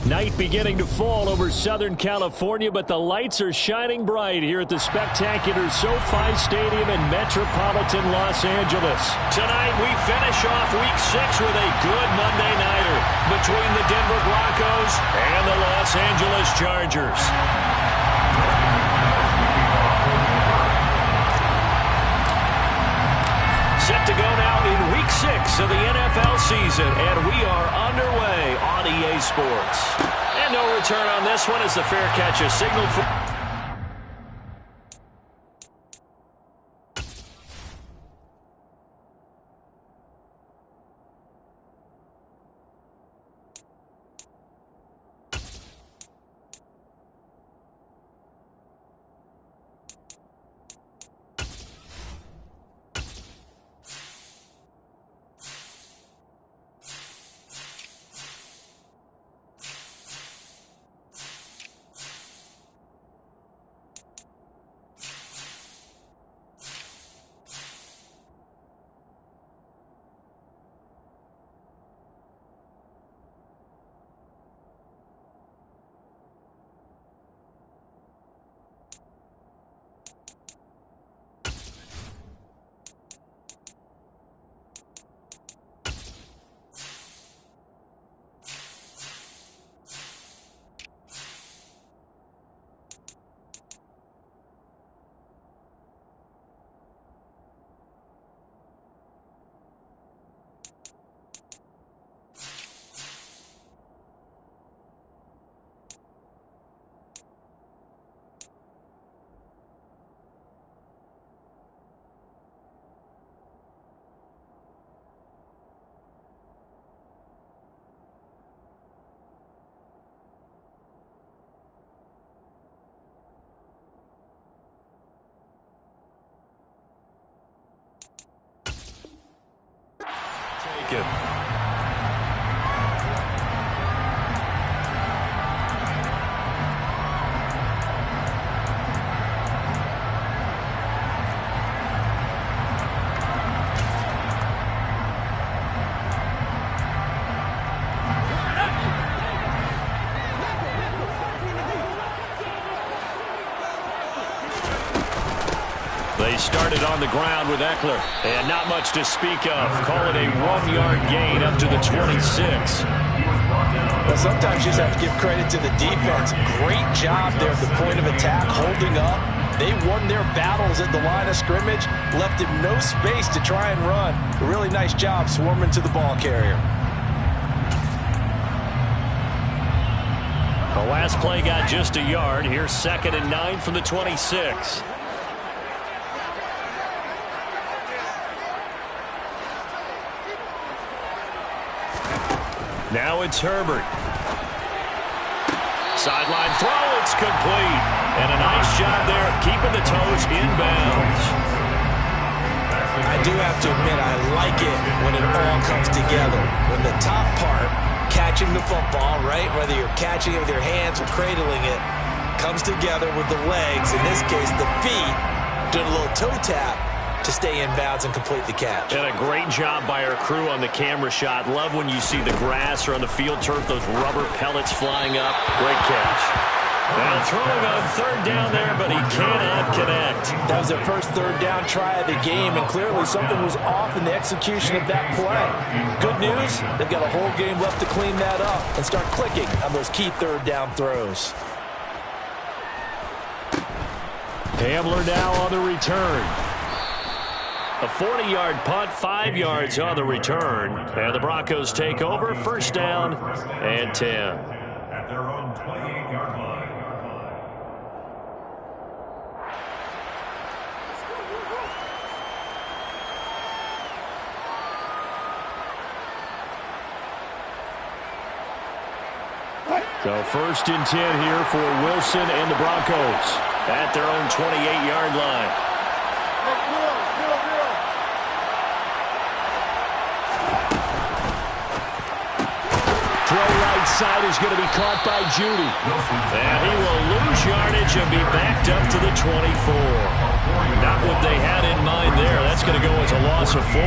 Night beginning to fall over Southern California, but the lights are shining bright here at the spectacular SoFi Stadium in metropolitan Los Angeles. Tonight, we finish off Week 6 with a good Monday nighter between the Denver Broncos and the Los Angeles Chargers. Set to go now in Week 6 of the NFL season, and we are underway on EA Sports. And no return on this one as the fair catch is signaled for... Take it. They started on the ground with Eckler, and not much to speak of. Call it a 1-yard gain up to the 26. Well, sometimes you just have to give credit to the defense. Great job there at the point of attack, holding up. They won their battles at the line of scrimmage, left him no space to try and run. A really nice job swarming to the ball carrier. The last play got just a yard. Here's 2nd and 9 from the 26. Now it's Herbert. Sideline throw, it's complete. And a nice job there of keeping the toes inbounds. I do have to admit, I like it when it all comes together. When the top part, catching the football, right, whether you're catching it with your hands or cradling it, comes together with the legs, in this case the feet, doing a little toe tap to stay in bounds and complete the catch. And a great job by our crew on the camera shot. Love when you see the grass or on the field turf, those rubber pellets flying up. Great catch. Now throwing on 3rd down there, but he cannot connect. That was their first 3rd down try of the game, and clearly something was off in the execution of that play. Good news, they've got a whole game left to clean that up and start clicking on those key 3rd down throws. Hamler now on the return. A 40-yard punt, 5 yards on the return. And the Broncos take over, 1st down and 10. At their own 28-yard line. So 1st and 10 here for Wilson and the Broncos at their own 28-yard line. inside is going to be caught by Judy. And he will lose yardage and be backed up to the 24. Not what they had in mind there. That's going to go as a loss of 4.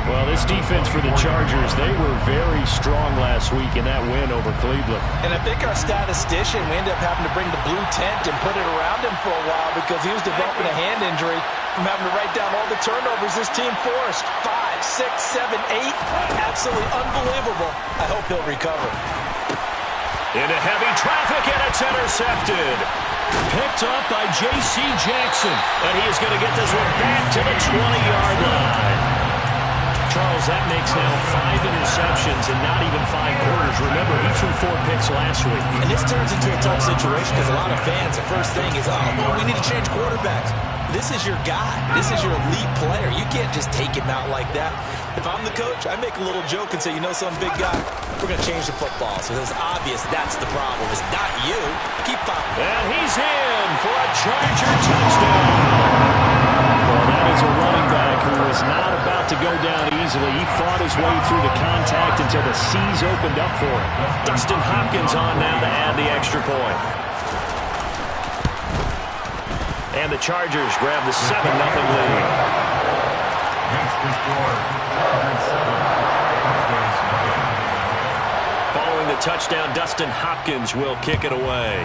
Well, this defense for the Chargers, they were very strong last week in that win over Cleveland. And I think our statistician, we ended up having to bring the blue tent and put it around him for a while because he was developing a hand injury from having to write down all the turnovers this team forced. 5, 6, 7, 8. Absolutely unbelievable. I hope he'll recover. Into heavy traffic, and it's intercepted. Picked up by J.C. Jackson. And he is going to get this one back to the 20-yard line. Charles, that makes now 5 interceptions and not even 5 quarters. Remember, he threw 4 picks last week. And this turns into a tough situation because a lot of fans, the first thing is, oh, well, we need to change quarterbacks. This is your guy. This is your elite player. You can't just take him out like that. If I'm the coach, I make a little joke and say, you know, some big guy, we're going to change the football. So it's obvious that's the problem. It's not you. Keep following. And he's in for a Charger touchdown. Well, that is a running back who was not about to go down easily. He fought his way through the contact until the C's opened up for him. Dustin Hopkins on now to add the extra point. And the Chargers grab the 7-0 lead. Following the touchdown, Dustin Hopkins will kick it away.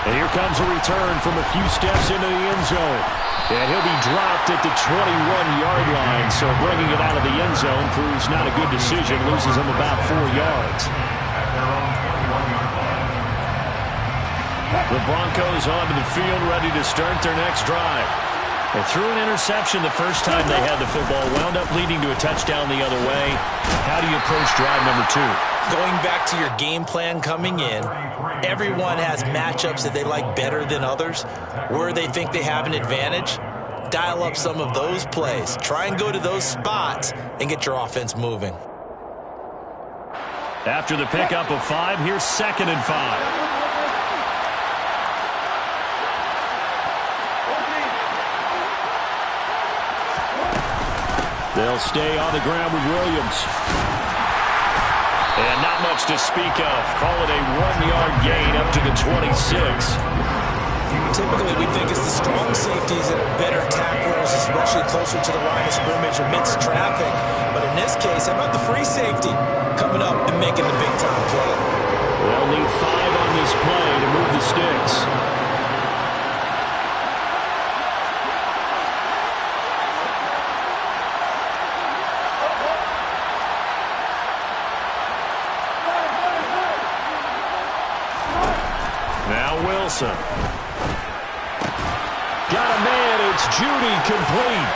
And here comes a return from a few steps into the end zone. And he'll be dropped at the 21-yard line. So bringing it out of the end zone proves not a good decision. Loses him about 4 yards. The Broncos onto the field, ready to start their next drive. They threw an interception the first time they had the football, wound up leading to a touchdown the other way. How do you approach drive number 2? Going back to your game plan coming in, everyone has matchups that they like better than others, where they think they have an advantage. Dial up some of those plays. Try and go to those spots and get your offense moving. After the pickup of 5, here's 2nd and 5. They'll stay on the ground with Williams. And not much to speak of. Call it a 1-yard gain up to the 26. Typically, we think it's the strong safeties that are better tacklers, especially closer to the line of scrimmage amidst traffic. But in this case, how about the free safety coming up and making the big-time play? They'll need 5 on this play to move the sticks. Wilson. Got a man. It's Judy, complete.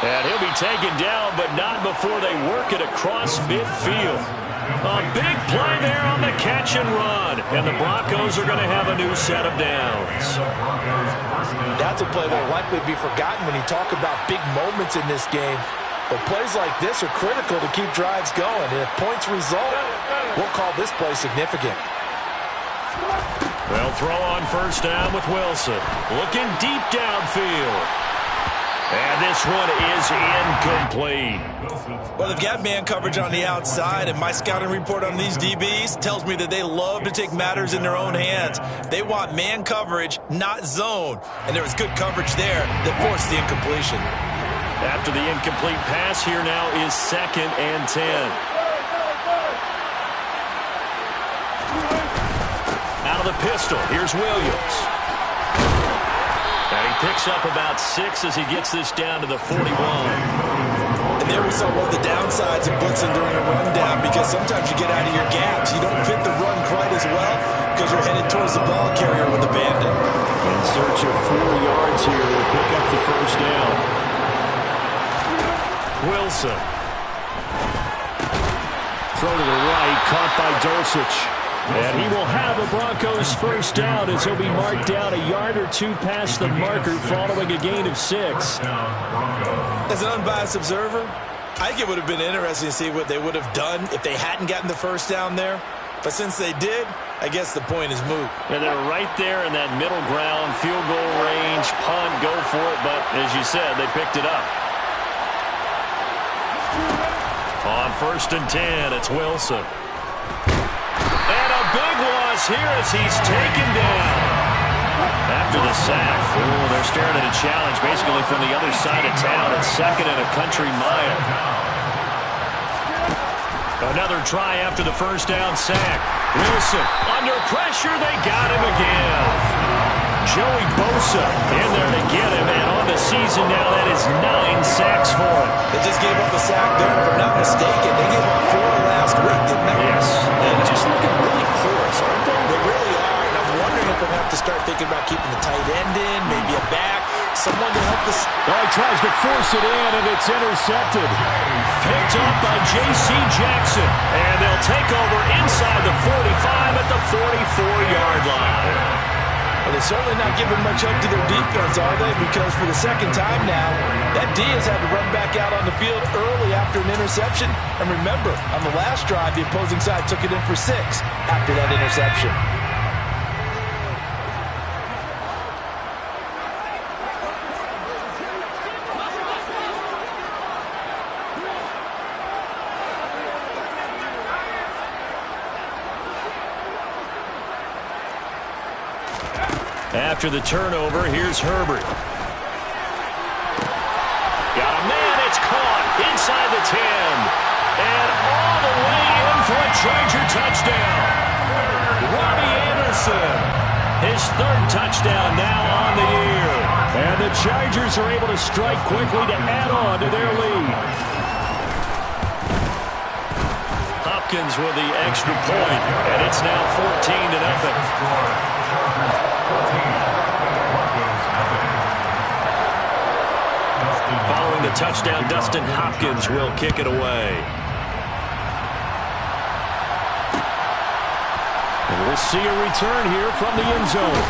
And he'll be taken down, but not before they work it across midfield. A big play there on the catch and run. And the Broncos are going to have a new set of downs. That's a play that will likely be forgotten when you talk about big moments in this game. But plays like this are critical to keep drives going. And if points result, we'll call this play significant. They'll throw on first down with Wilson. Looking deep downfield. And this one is incomplete. Well, they've got man coverage on the outside, and my scouting report on these DBs tells me that they love to take matters in their own hands. They want man coverage, not zone. And there was good coverage there that forced the incompletion. After the incomplete pass, here now is 2nd and 10. Out of the pistol, here's Williams. And he picks up about 6 as he gets this down to the 41. And there we saw one of the downsides of blitzing during a rundown, because sometimes you get out of your gaps. You don't fit the run quite as well because you're headed towards the ball carrier with abandon. In search of 4 yards here to pick up the first down. Wilson. Throw to the right, caught by Dulcich. And he will have a Broncos first down as he'll be marked down a yard or 2 past the marker following a gain of 6. As an unbiased observer, I think it would have been interesting to see what they would have done if they hadn't gotten the first down there. But since they did, I guess the point is moot. And they're right there in that middle ground, field goal range, punt, go for it. But as you said, they picked it up. On 1st and 10, it's Wilson. And a big loss here as he's taken down. After the sack, they're staring at a challenge basically from the other side of town. It's 2nd and a country mile. Another try after the 1st down sack. Wilson under pressure. They got him again. Joey Bosa in there to get him, and on the season now, that is 9 sacks for him. They just gave up a sack there, if I'm not mistaken. They gave up 4 last week, didn't they? Yes. And just looking really porous, aren't they? They really are, and I'm wondering if they'll have to start thinking about keeping the tight end in, maybe a back, someone to help this. Well, he tries to force it in, and it's intercepted. Picked up by J.C. Jackson, and they'll take over inside the 45 at the 44-yard line. Well, they're certainly not giving much up to their defense, are they? Because for the 2nd time now, that D has had to run back out on the field early after an interception. And remember, on the last drive, the opposing side took it in for 6 after that interception. After the turnover, here's Herbert. Got a man, it's caught inside the 10. And all the way in for a Charger touchdown. Robbie Anderson, his 3rd touchdown now on the year. And the Chargers are able to strike quickly to add on to their lead. Hopkins with the extra point, and it's now 14-0. Following the touchdown, Dustin Hopkins will kick it away. And we'll see a return here from the end zone.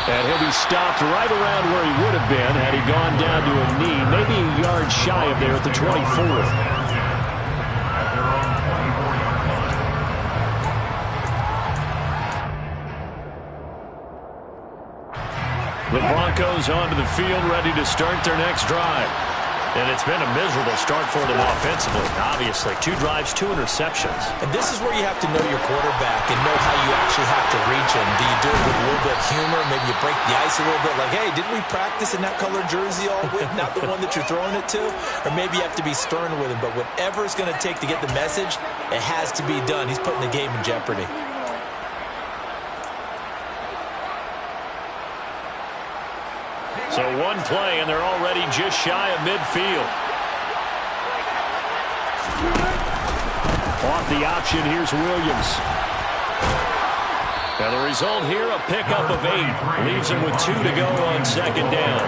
And he'll be stopped right around where he would have been had he gone down to a knee, maybe a yard shy of there at the 24. The Broncos onto the field, ready to start their next drive. And it's been a miserable start for them offensively. Obviously, 2 drives, 2 interceptions. And this is where you have to know your quarterback and know how you actually have to reach him. Do you do it with a little bit of humor? Maybe you break the ice a little bit, like, hey, didn't we practice in that colored jersey all week? Not the one that you're throwing it to? Or maybe you have to be stern with him. But whatever it's going to take to get the message, it has to be done. He's putting the game in jeopardy. So 1 play, and they're already just shy of midfield. Off the option, here's Williams. And the result here, a pickup of 8. Leaves him with 2 to go on 2nd down.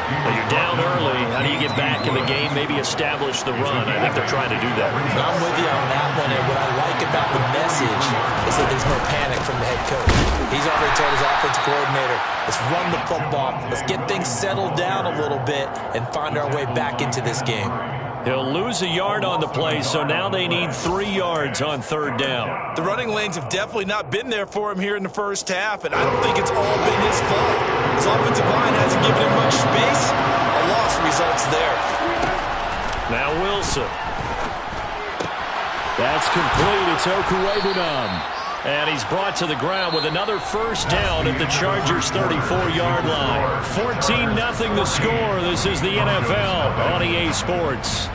Well, you're down early. How do you get back in the game, maybe establish the run? I think they're trying to do that. I'm with you on that one, and what I like about the message is that there's no panic from the head coach. He's already told his offensive coordinator, let's run the football, let's get things settled down a little bit and find our way back into this game. He'll lose a yard on the play, so now they need 3 yards on 3rd down. The running lanes have definitely not been there for him here in the 1st half, and I don't think it's all been his fault. His offensive line hasn't given him much space. A loss results there. Now Wilson. That's complete. It's Okuwebunam. And he's brought to the ground with another 1st down at the Chargers' 34-yard line. 14-0 the score. This is the NFL on EA Sports.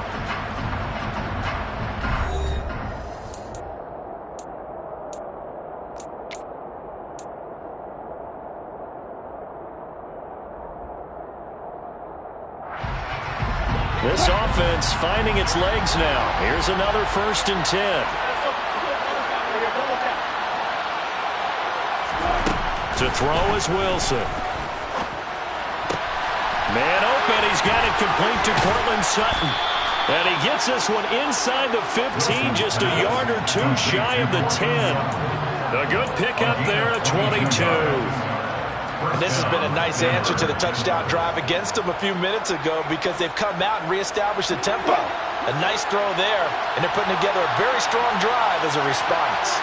This offense finding its legs now. Here's another 1st and 10. To throw is Wilson. Man open. He's got it complete to Cortland Sutton. And he gets this one inside the 15, just a yard or 2 shy of the 10. A good pickup there at 22. And this has been a nice answer to the touchdown drive against them a few minutes ago because they've come out and reestablished the tempo. A nice throw there, and they're putting together a very strong drive as a response.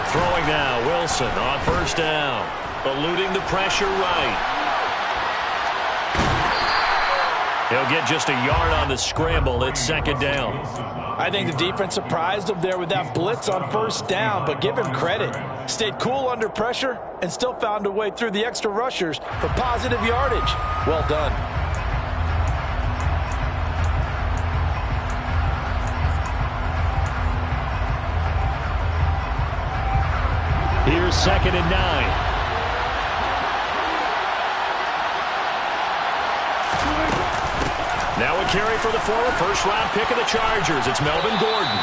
Throwing now, Wilson on 1st down. Eluding the pressure right. He'll get just a yard on the scramble. It's second down. I think the defense surprised him there with that blitz on first down, but give him credit. Stayed cool under pressure and still found a way through the extra rushers for positive yardage. Well done. Here's 2nd and 9. Now a carry for the former first-round pick of the Chargers. It's Melvin Gordon.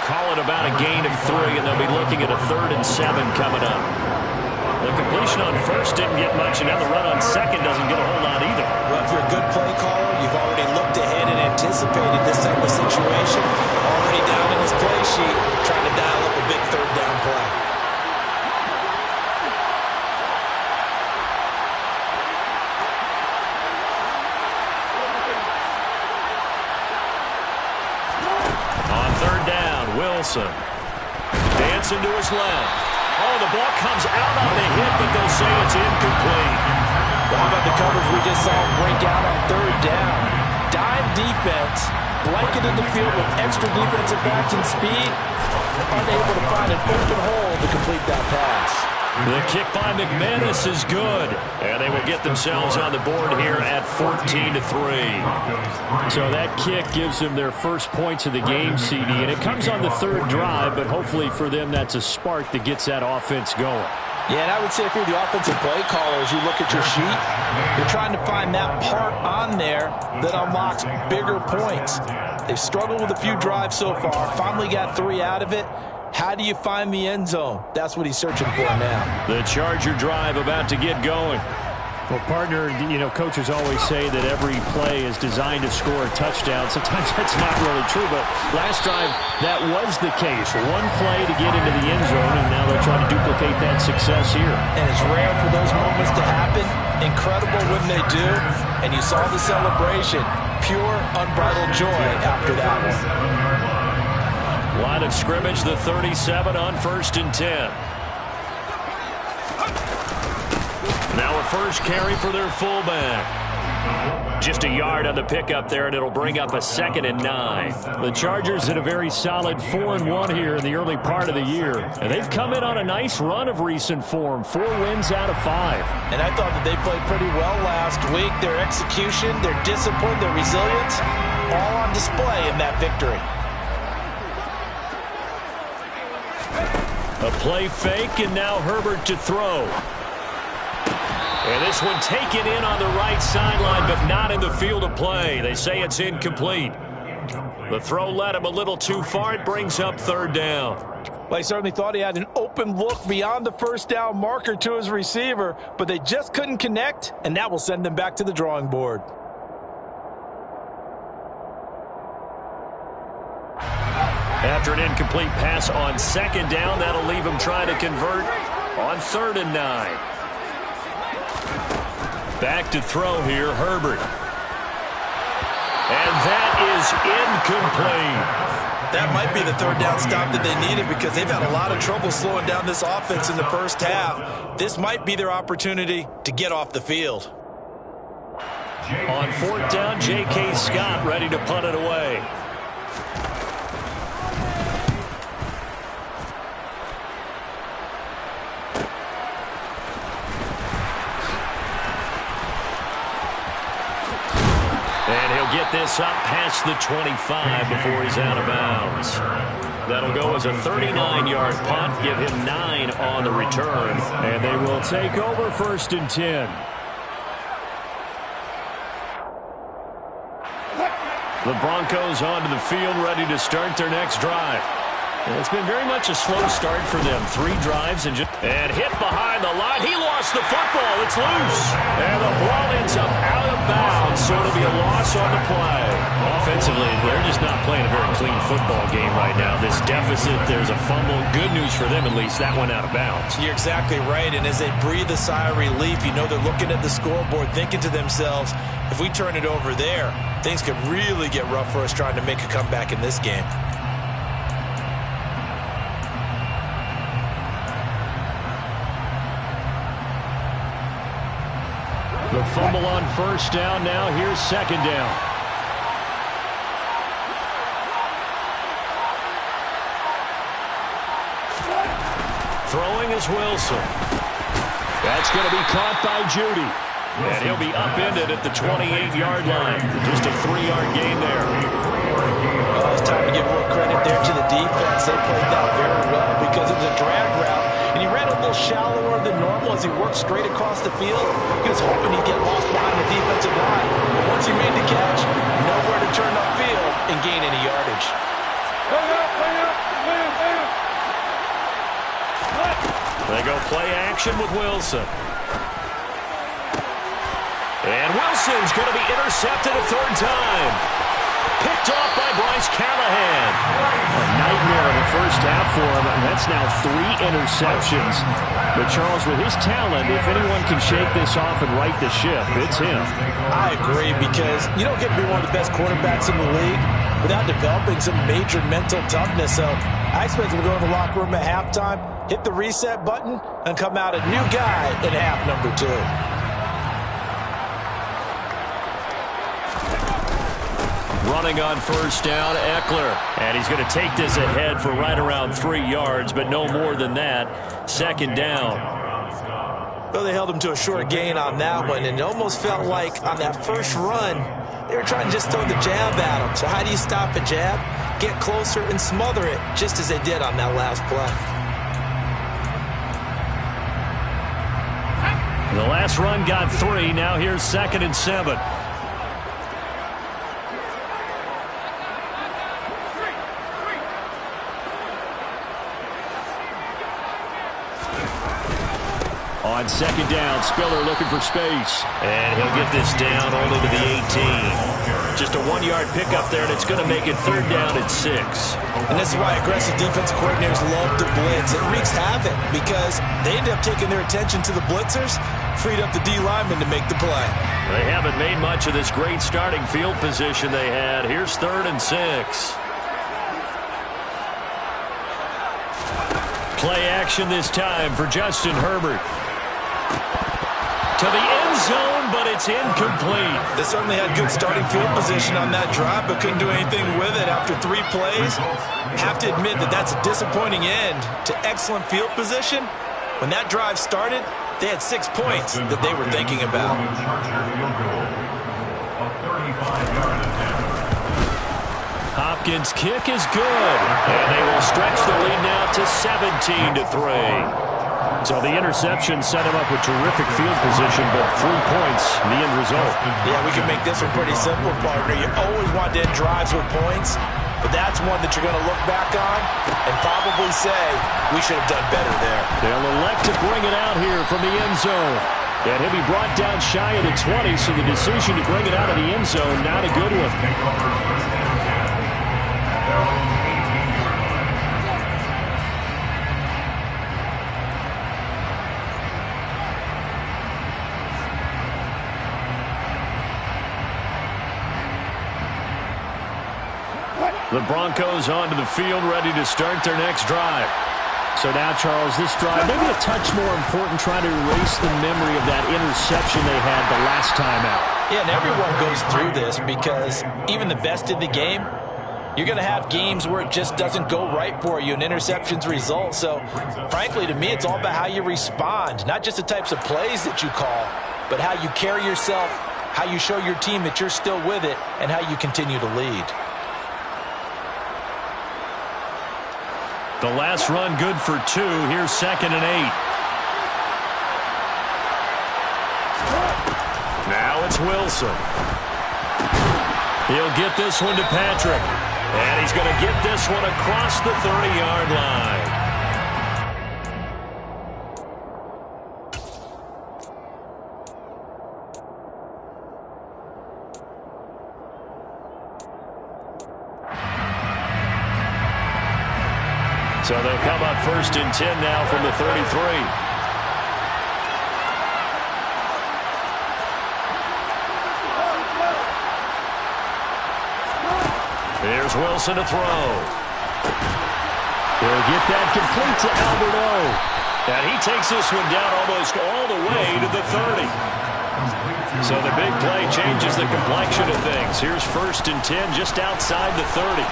Call it about a gain of 3, and they'll be looking at a 3rd and 7 coming up. The completion on first didn't get much, and now the run on second doesn't get a whole lot either. Well, if you're a good play caller, you've already looked ahead and anticipated this type of situation. Already down in his play sheet, trying to dial up a big 3rd down play. Wilson. Dancing to his left. Oh, the ball comes out on the hit, but they'll say it's incomplete. How about the coverage we just saw break out on 3rd down? Dime defense, blanketed the field with extra defensive backs and speed, unable to find an open hole to complete that pass. The kick by McManus is good, and they will get themselves on the board here at 14-3. So that kick gives them their first points of the game, CD, and it comes on the 3rd drive, but hopefully for them that's a spark that gets that offense going. Yeah, and I would say if you're the offensive play caller, as you look at your sheet, you're trying to find that part on there that unlocks bigger points. They've struggled with a few drives so far, finally got 3 out of it. How do you find the end zone? That's what he's searching for now. The Charger drive about to get going. Well, partner, you know, coaches always say that every play is designed to score a touchdown. Sometimes that's not really true, but last drive, that was the case. One play to get into the end zone, and now they're trying to duplicate that success here. And it's rare for those moments to happen. Incredible when they do. And you saw the celebration. Pure, unbridled joy after that one. Line of scrimmage, the 37 on 1st and 10. Now a first carry for their fullback. Just a yard on the pickup there, and it'll bring up a 2nd and 9. The Chargers had a very solid 4-1 here in the early part of the year. And they've come in on a nice run of recent form. 4 wins out of 5. And I thought that they played pretty well last week. Their execution, their discipline, their resilience, all on display in that victory. A play fake, and now Herbert to throw. And this one taken in on the right sideline, but not in the field of play. They say it's incomplete. The throw led him a little too far. It brings up 3rd down. Well, he certainly thought he had an open look beyond the first down marker to his receiver, but they just couldn't connect, and that will send them back to the drawing board. After an incomplete pass on 2nd down, that'll leave him trying to convert on 3rd and 9. Back to throw here, Herbert. And that is incomplete. That might be the 3rd down stop that they needed because they've had a lot of trouble slowing down this offense in the first half. This might be their opportunity to get off the field. On 4th down, J.K. Scott ready to punt it away. Get this up past the 25 before he's out of bounds. That'll go as a 39-yard punt, give him 9 on the return, and they will take over 1st and 10. The Broncos onto the field, ready to start their next drive. It's been very much a slow start for them. 3 drives and hit behind the line. He lost the football. It's loose. And the ball ends up out of bounds, so it'll be a loss on the play. Offensively, they're just not playing a very clean football game right now. This deficit, there's a fumble. Good news for them, at least. That went out of bounds. You're exactly right. And as they breathe a sigh of relief, you know they're looking at the scoreboard, thinking to themselves, if we turn it over there, things could really get rough for us trying to make a comeback in this game. The fumble on first down. Now here's second down. Throwing is Wilson. That's going to be caught by Judy. And he'll be upended at the 28-yard line. Just a 3-yard gain there. Well, it's time to give more credit there to the defense. They played that very well because it was a drag route. And he ran a little shallower than normal as he worked straight across the field. He was hoping he'd get lost behind the defensive line. But once he made the catch, nowhere to turn upfield and gain any yardage. They go play action with Wilson. And Wilson's going to be intercepted a third time. Picked off by Bryce Callahan. A nightmare of the first half for him, and that's now 3 interceptions. But Charles, with his talent, if anyone can shake this off and right the ship, it's him. I agree, because you don't get to be one of the best quarterbacks in the league without developing some major mental toughness. So I expect him to go in the locker room at halftime, hit the reset button, and come out a new guy in half number 2. Running on first down, Eckler. And he's going to take this ahead for right around 3 yards, but no more than that. Second down. Well, they held him to a short gain on that one, and it almost felt like on that first run, they were trying to just throw the jab at him. So how do you stop a jab? Get closer and smother it, just as they did on that last play. The last run got 3. Now here's 2nd and 7. On second down, Spiller looking for space. And he'll get this down only to the 18. Just a 1-yard pickup there, and it's going to make it 3rd down at 6. And this is why aggressive defensive coordinators love to blitz. It wreaks havoc because they end up taking their attention to the blitzers, freed up the D lineman to make the play. They haven't made much of this great starting field position they had. Here's 3rd and 6. Play action this time for Justin Herbert. To the end zone, but it's incomplete. They certainly had good starting field position on that drive, but couldn't do anything with it after 3 plays. Have to admit that that's a disappointing end to excellent field position. When that drive started, they had 6 points that they were thinking about. Hopkins' kick is good, and they will stretch the lead now to 17-3. So the interception set him up with terrific field position, but 3 points in the end result. Yeah, we can make this one pretty simple, partner. You always want to end drives with points, but that's one that you're going to look back on and probably say, we should have done better there. They'll elect to bring it out here from the end zone. And he'll be brought down shy of the 20, so the decision to bring it out of the end zone, not a good one. The Broncos onto the field, ready to start their next drive. So now, Charles, this drive, maybe a touch more important, trying to erase the memory of that interception they had the last time out. Yeah, and everyone goes through this because even the best in the game, you're going to have games where it just doesn't go right for you, and interceptions result. So, frankly, to me, it's all about how you respond, not just the types of plays that you call, but how you carry yourself, how you show your team that you're still with it, and how you continue to lead. The last run good for 2. Here's 2nd and 8. Now it's Wilson. He'll get this one to Patrick. And he's going to get this one across the 30-yard line. So they'll come up 1st and 10 now from the 33. Here's Wilson to throw. He'll get that complete to Albert O. And he takes this one down almost all the way to the 30. So the big play changes the complexion of things. Here's 1st and 10 just outside the 30.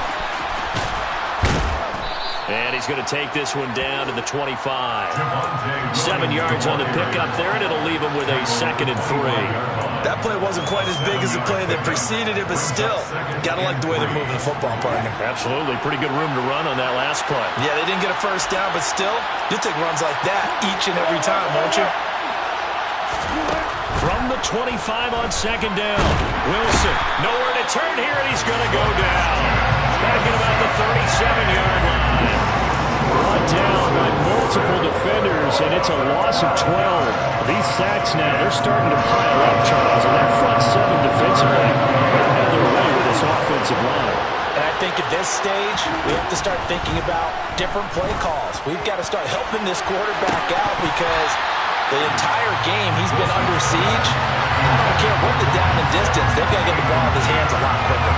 And he's going to take this one down to the 25. 7 yards on the pickup there, and it'll leave him with a 2nd and 3. That play wasn't quite as big as the play that preceded it, but still, got to like the way they're moving the football, partner. Absolutely. Pretty good room to run on that last play. Yeah, they didn't get a first down, but still, you'll take runs like that each and every time, won't you? From the 25 on 2nd down. Wilson, nowhere to turn here, and he's going to go down. Back at about the 37-yard line. Brought down by multiple defenders, and it's a loss of 12. These sacks now, they're starting to pile up, Charles, and that front 7 defensively, they'll have their way with this offensive line. And I think at this stage, we have to start thinking about different play calls. We've got to start helping this quarterback out because the entire game he's been under siege. I don't care what the down and distance, they've got to get the ball in his hands a lot quicker.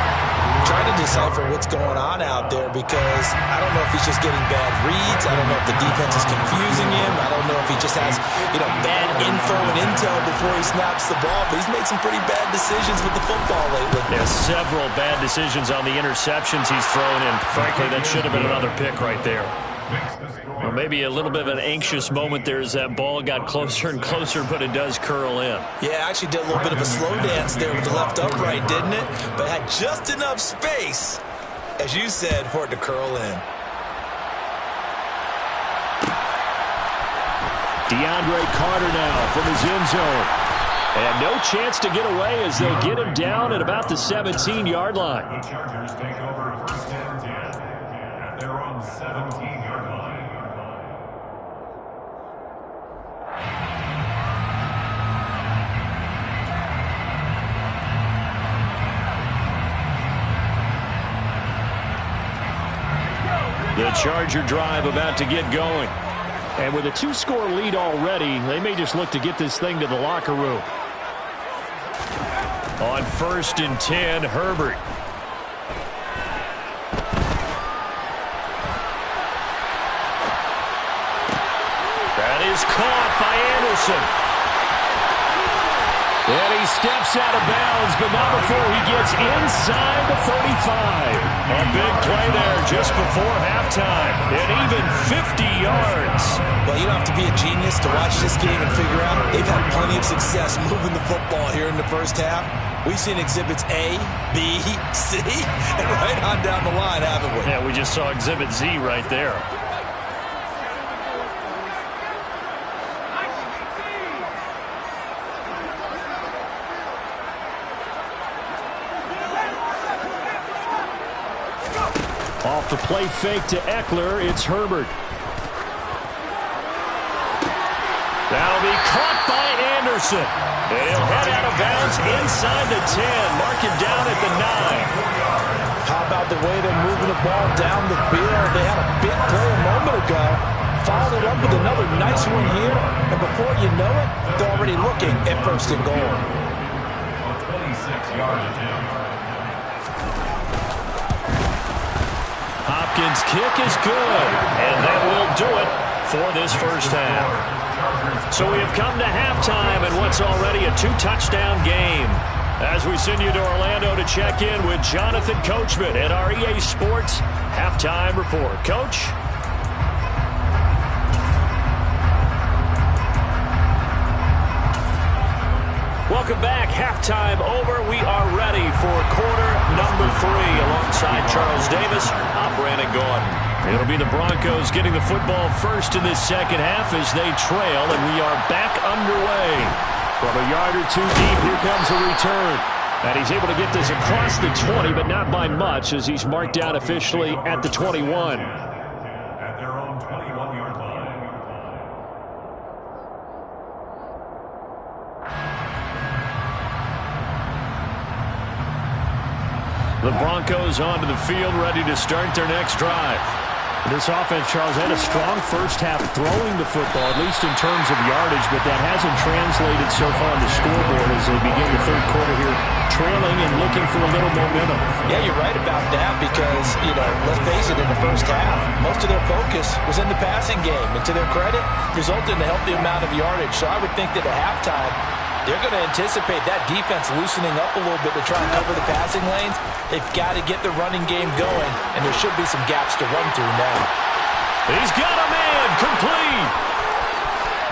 Trying to decipher what's going on out there because I don't know if he's just getting bad reads. I don't know if the defense is confusing him. I don't know if he just has, bad info and intel before he snaps the ball. But he's made some pretty bad decisions with the football lately. There's several bad decisions on the interceptions he's thrown in. Frankly, that should have been another pick right there. Well, maybe a little bit of an anxious moment there as that ball got closer and closer, but it does curl in. Yeah, actually did a little bit of a slow dance there with the left upright, didn't it? But had just enough space, as you said, for it to curl in. DeAndre Carter now from his end zone. And no chance to get away as they get him down at about the 17-yard line. The Chargers take over 1st and 10 at their own 17-yard line. The Charger drive about to get going. And with a 2-score lead already, they may just look to get this thing to the locker room. On 1st and 10, Herbert. That is caught by Anderson. And he steps out of bounds, but not before he gets inside the 35. A big play there just before halftime. And even 50 yards. Well, you don't have to be a genius to watch this game and figure out they've had plenty of success moving the football here in the first half. We've seen exhibits A, B, C, and right on down the line, haven't we? Yeah, we just saw exhibit Z right there. Off the play fake to Eckler, it's Herbert. That'll be caught by Anderson. And he'll head out of bounds inside the 10. Mark him down at the 9. How about the way they're moving the ball down the field? They had a big play a moment ago. Followed it up with another nice one here. And before you know it, they're already looking at 1st and goal. A 26-yard attempt. Hopkins' kick is good, and that will do it for this first half. So we have come to halftime in what's already a 2-touchdown game. As we send you to Orlando to check in with Jonathan Coachman at our EA Sports Halftime Report. Coach? Welcome back. Halftime over. We are ready for quarter number 3. Alongside Charles Davis, I'm Brandon Gordon. It'll be the Broncos getting the football first in this second half as they trail, and we are back underway. From a yard or two deep, here comes a return. And he's able to get this across the 20, but not by much as he's marked down officially at the 21. At their own 21-yard line. The Broncos onto the field, ready to start their next drive. This offense, Charles, had a strong first half throwing the football, at least in terms of yardage, but that hasn't translated so far on the scoreboard as they begin the third quarter here, trailing and looking for a little momentum. Yeah, you're right about that because, let's face it, in the first half, most of their focus was in the passing game. And to their credit, resulted in a healthy amount of yardage. So I would think that at halftime, They're going to anticipate that defense loosening up a little bit to try and cover the passing lanes. They've got to get the running game going, and there should be some gaps to run through now. He's got a man complete.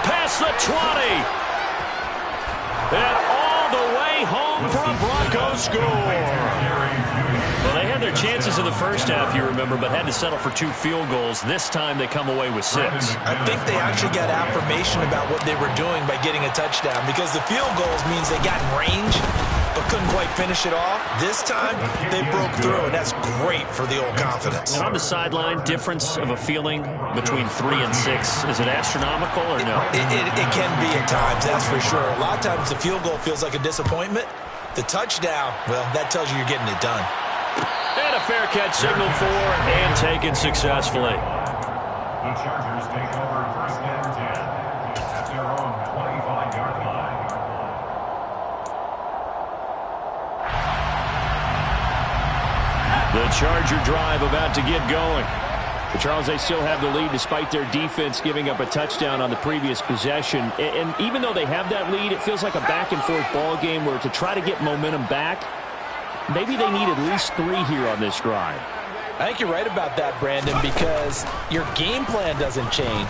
Past the 20. And all the way home for a Broncos score. Well, they had their chances in the first half, you remember, but had to settle for 2 field goals. This time they come away with 6. I think they actually got affirmation about what they were doing by getting a touchdown, because the field goals means they got in range but couldn't quite finish it off. This time they broke through, and that's great for the old confidence. And on the sideline, difference of a feeling between 3 and 6, is it astronomical or no? It can be at times, that's for sure. A lot of times the field goal feels like a disappointment. The touchdown, well, that tells you you're getting it done. And a fair catch signaled for and taken successfully. The Chargers take over 1st and 10 at their own 25-yard line. The Charger drive about to get going. But Charles, they still have the lead despite their defense giving up a touchdown on the previous possession. And even though they have that lead, it feels like a back-and-forth ball game where to try to get momentum back, maybe they need at least 3 here on this drive. I think you're right about that, Brandon, because your game plan doesn't change.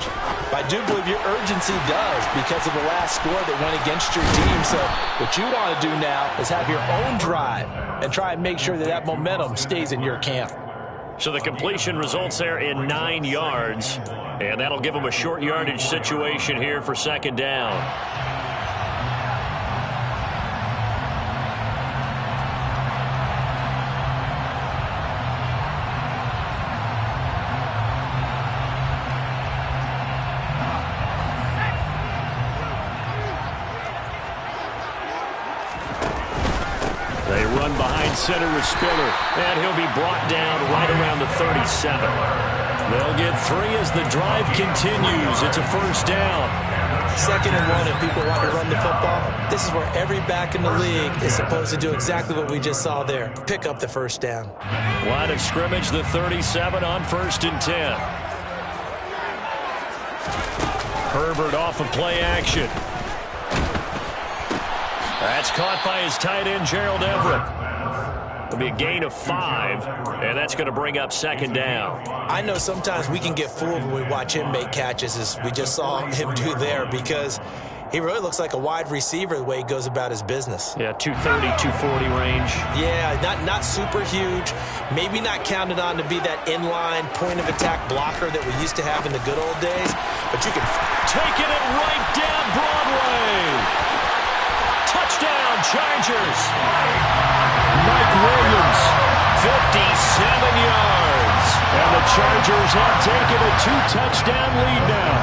But I do believe your urgency does because of the last score that went against your team. So what you want to do now is have your own drive and try and make sure that that momentum stays in your camp. So the completion results there in 9 yards, and that'll give them a short yardage situation here for 2nd down. They run behind center with Spiller, and he'll be brought down right around the 37. They'll get 3 as the drive continues. It's a 1st down. 2nd and 1, if people want to run the football, this is where every back in the league is supposed to do exactly what we just saw there. Pick up the 1st down. Line of scrimmage, the 37 on 1st and 10. Herbert off of play action. That's caught by his tight end, Gerald Everett. It'll be a gain of 5, and that's going to bring up 2nd down. I know sometimes we can get fooled when we watch him make catches, as we just saw him do there, because he really looks like a wide receiver the way he goes about his business. Yeah, 230, 240 range. Yeah, not super huge. Maybe not counted on to be that inline point-of-attack blocker that we used to have in the good old days, but you can... Taking it right down Broadway. Touchdown, Chargers. Mike Williams, 57 yards. And the Chargers have taken a 2-touchdown lead now.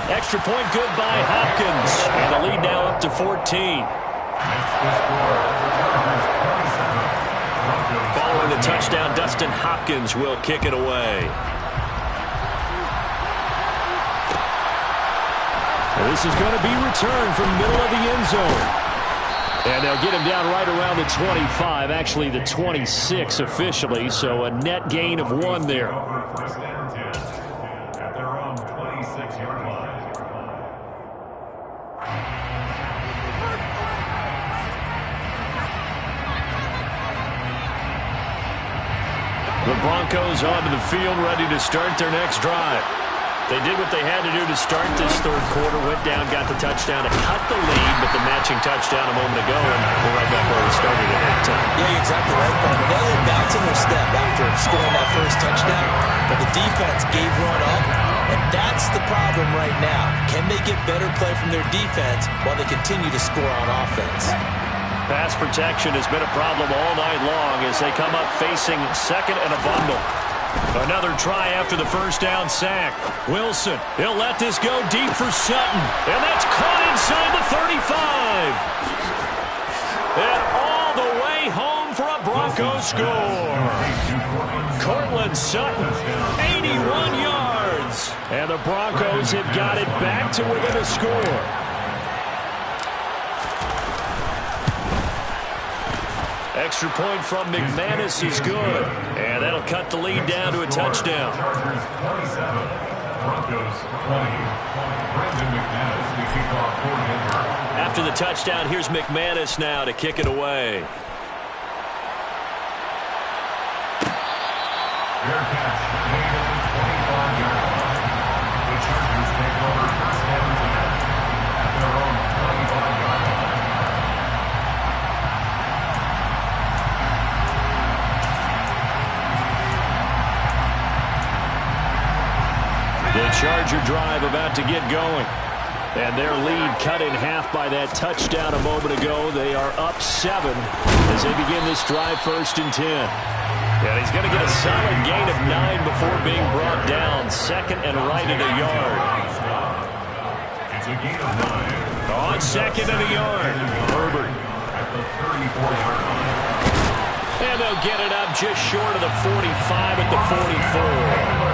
Extra point good by Hopkins. And the lead now up to 14. Following the touchdown, Dustin Hopkins will kick it away. This is going to be returned from middle of the end zone. And they'll get him down right around the 25, actually the 26 officially, so a net gain of 1 there. 1st and 10 at their own 26-yard line. The Broncos onto the field, ready to start their next drive. They did what they had to do to start this 3rd quarter, went down, got the touchdown to cut the lead, but the matching touchdown a moment ago, and we're right back where we started at halftime. Yeah, you're exactly right, Bubba. They were bouncing their step after scoring that 1st touchdown, but the defense gave one up, and that's the problem right now. Can they get better play from their defense while they continue to score on offense? Pass protection has been a problem all night long as they come up facing 2nd and a bundle. Another try after the 1st down sack. Wilson, he'll let this go deep for Sutton. And that's caught inside the 35. And all the way home for a Broncos score. Cortland Sutton, 81 yards. And the Broncos have got it back to within a score. Extra point from McManus is good. And that'll cut the lead down to a touchdown. Broncos 20. Brandon McManus to kick off for Denver. After the touchdown, here's McManus now to kick it away. Fair catch made at the 25-yard line. The Chargers take over first and 10 at their own 25-yard line. The Charger drive about to get going. And their lead cut in half by that touchdown a moment ago. They are up 7 as they begin this drive first and 10. And he's going to get a solid gain of 9 before being brought down. Second and right at a yard. It's a gain of 9. On second and a yard. Herbert. At the 34-yard line. And they'll get it up just short of the 45 at the 44.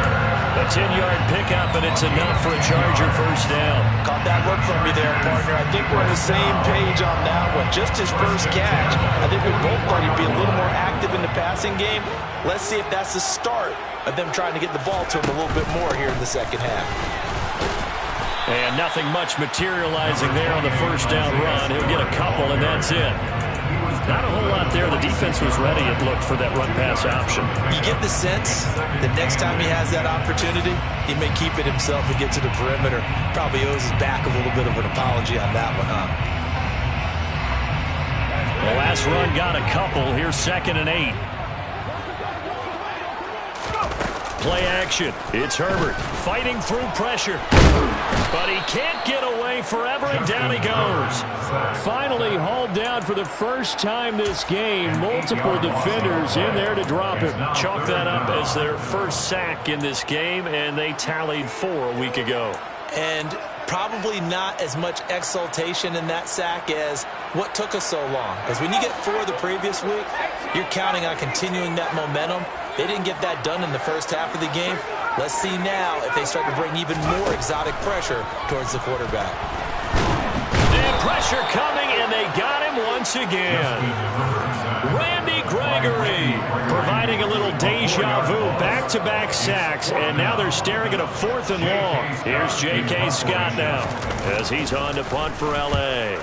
A 10-yard pickup, and it's enough for a Charger first down. Caught that look from me there, partner. I think we're on the same page on that one. Just his first catch. I think we both thought he'd be a little more active in the passing game. Let's see if that's the start of them trying to get the ball to him a little bit more here in the second half. And nothing much materializing there on the first down run. He'll get a couple, and that's it. Not a whole lot there. The defense was ready, it looked, for that run-pass option. You get the sense that next time he has that opportunity, he may keep it himself and get to the perimeter. Probably owes his back a little bit of an apology on that one, huh? The last run got a couple. Here's second and 8. Play action. It's Herbert fighting through pressure. But he can't get away forever, and down he goes. Finally hauled down for the first time this game. Multiple defenders in there to drop him. Chalk that up as their first sack in this game, and they tallied 4 a week ago. And probably not as much exultation in that sack as what took us so long. Because when you get 4 the previous week, you're counting on continuing that momentum. They didn't get that done in the first half of the game. Let's see now if they start to bring even more exotic pressure towards the quarterback. And pressure coming, and they got him once again. Randy Gregory providing a little deja vu, back-to-back sacks, and now they're staring at a 4th and long. Here's J.K. Scott now as he's on to punt for L.A.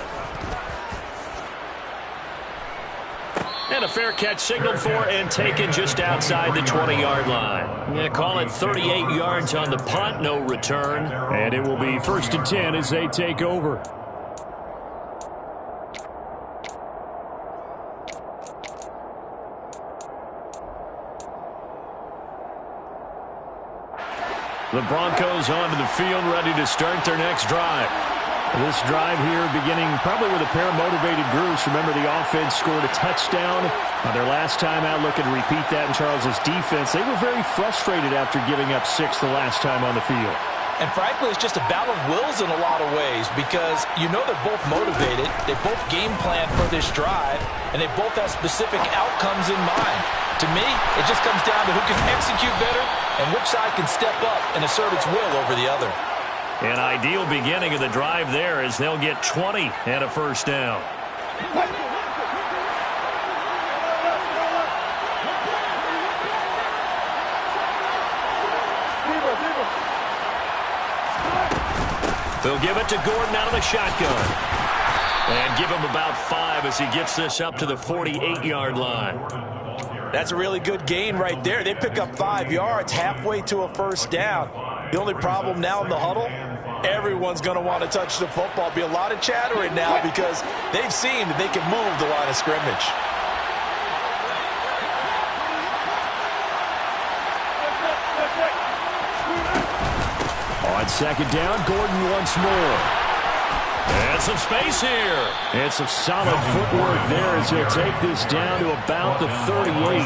And a fair catch signaled for and taken just outside the 20-yard line. Yeah, call it 38 yards on the punt, no return. And it will be first and 10 as they take over. The Broncos onto the field, ready to start their next drive. This drive here beginning probably with a pair of motivated groups. Remember, the offense scored a touchdown on their last time out. Looking to repeat that in Charles's defense. They were very frustrated after giving up 6 the last time on the field. And frankly, it's just a battle of wills in a lot of ways because you know they're both motivated. They both game plan for this drive, and they both have specific outcomes in mind. To me, it just comes down to who can execute better and which side can step up and assert its will over the other. An ideal beginning of the drive there as they'll get 20 and a first down. They'll give it to Gordon out of the shotgun. And give him about 5 as he gets this up to the 48-yard line. That's a really good gain right there. They pick up 5 yards halfway to a first down. The only problem now in the huddle, everyone's going to want to touch the football. Be a lot of chattering now because they've seen that they can move the line of scrimmage. On second down, Gordon once more. And some space here. And some solid footwork there as he'll take this down to about the 38.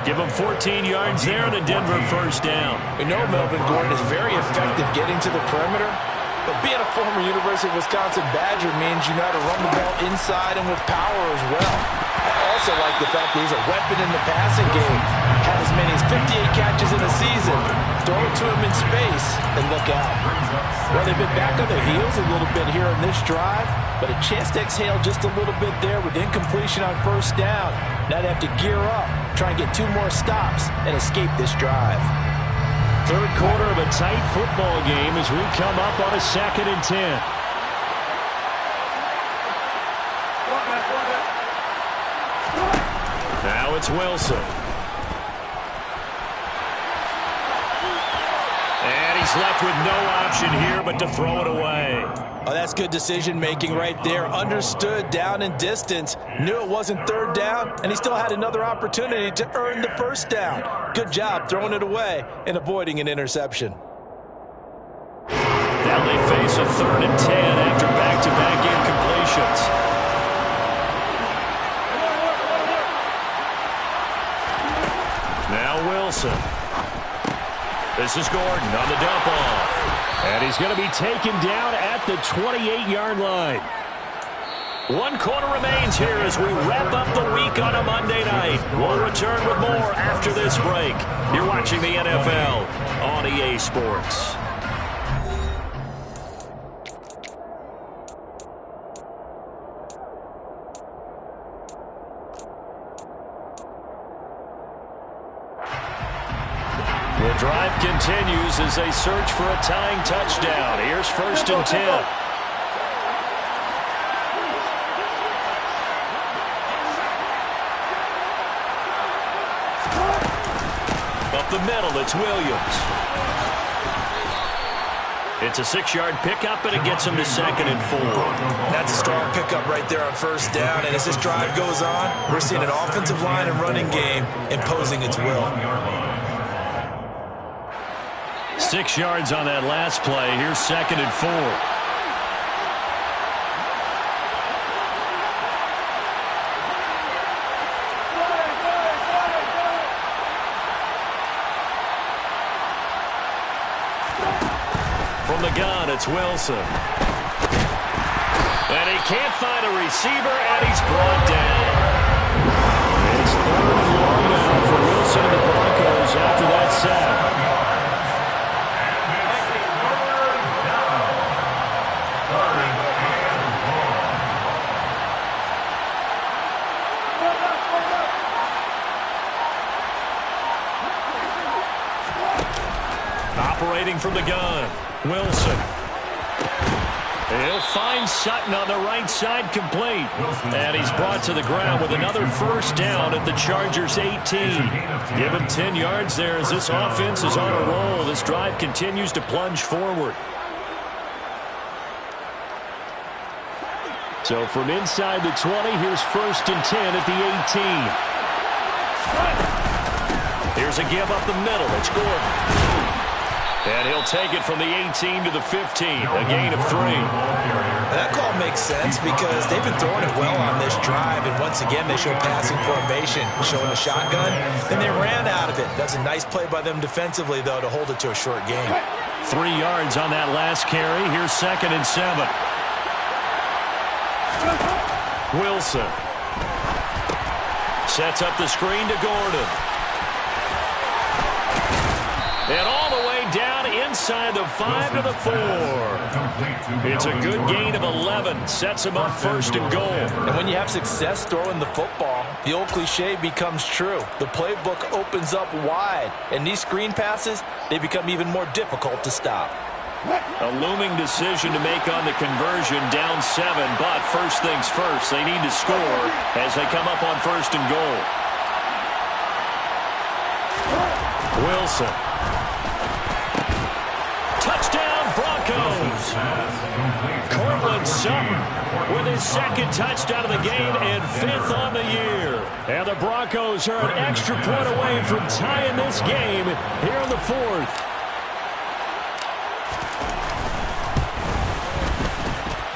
Give him 14 yards there and a Denver first down. We know Melvin Gordon is very effective getting to the perimeter, but being a former University of Wisconsin Badger means you know how to run the ball inside and with power as well. I also like the fact that he's a weapon in the passing game. Had as many as 58 catches in a season. Throw it to him in space and look out. Well, they've been back on their heels a little bit here in this drive, but a chance to exhale just a little bit there with incompletion on first down. Now they have to gear up, try and get 2 more stops and escape this drive. Third quarter of a tight football game as we come up on a 2nd and 10. Now it's Wilson. And he's left with no option here but to throw it away. Oh, that's good decision-making right there. Understood down and distance. Knew it wasn't third down, and he still had another opportunity to earn the first down. Good job throwing it away and avoiding an interception. Now they face a 3rd and 10 after back-to-back incompletions. Now Wilson. This is Gordon on the dump off. And he's going to be taken down at the 28-yard line. 1 quarter remains here as we wrap up the week on a Monday night. We'll return with more after this break. You're watching the NFL on EA Sports. The drive continues as they search for a tying touchdown. Here's 1st and 10. Up the middle, it's Williams. It's a 6-yard pickup, and it gets him to 2nd and 4. That's a strong pickup right there on 1st down. And as this drive goes on, we're seeing an offensive line and running game imposing its will. 6 yards on that last play. Here's 2nd and 4. From the gun, it's Wilson. And he can't find a receiver, and he's brought down. It's 3rd and long now for Wilson and the Broncos after that sack. Operating from the gun, Wilson. He'll find Sutton on the right side, complete. And he's brought to the ground with another 1st down at the Chargers' 18. Give him 10 yards there as this offense is on a roll. This drive continues to plunge forward. So from inside the 20, here's 1st and 10 at the 18. Here's a give up the middle. It's Gordon. And he'll take it from the 18 to the 15, a gain of 3. That call makes sense because they've been throwing it well on this drive, and once again they show passing formation, showing a shotgun, and they ran out of it. That's a nice play by them defensively, though, to hold it to a short game. 3 yards on that last carry. Here's 2nd and 7. Wilson sets up the screen to Gordon. And all the way down inside the 5 to the 4. It's a good gain of 11. Sets him up 1st and goal. And when you have success throwing the football, the old cliche becomes true. The playbook opens up wide. And these screen passes, they become even more difficult to stop. A looming decision to make on the conversion, down 7. But first things first, they need to score as they come up on 1st and goal. Wilson. Touchdown, Broncos. Cortland Sutton with his 2nd touchdown of the game and 5th on the year. And the Broncos are an extra point away from tying this game here in the 4th.